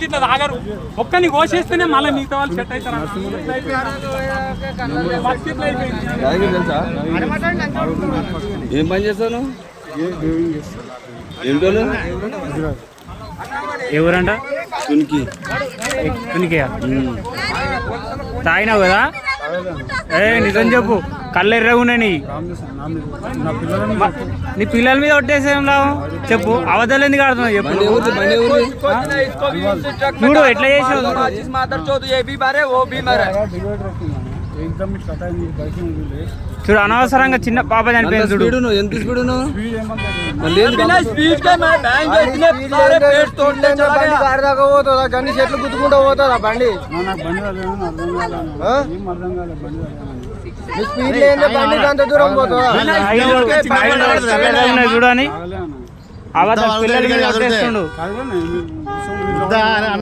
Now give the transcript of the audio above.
మస్తు ఇట్లా తాగరు. ఒక్కని కోసేస్తేనే మళ్ళీ మిగతా వాళ్ళు సెట్ అవుతారు. ఏం పని చేస్తాను? ఏం రోజు ఎవరంట? తునికియా తాగినావు కదా? నిజం చెప్పు, కళ్ళు ఎర్రగున్నాయి. నీ పిల్లల మీద కొట్టేసేం లాభం చెప్పు. అవతల ఎందుకు ఆడుతున్నావు చెప్పు. చూడు ఎట్లా చేసావు. చూడు అనవసరంగా చిన్న పాప చనిపోయింది. చూడు ఎంత స్పీడ్ గన్ని చెట్లు గుద్దుకుంటూ పోతుందా బండి? స్పీడ్ లేని బండి అంత దూరం పోతుందా? చూడని అవతల పిల్లల మీద కొట్టేస్తుండు.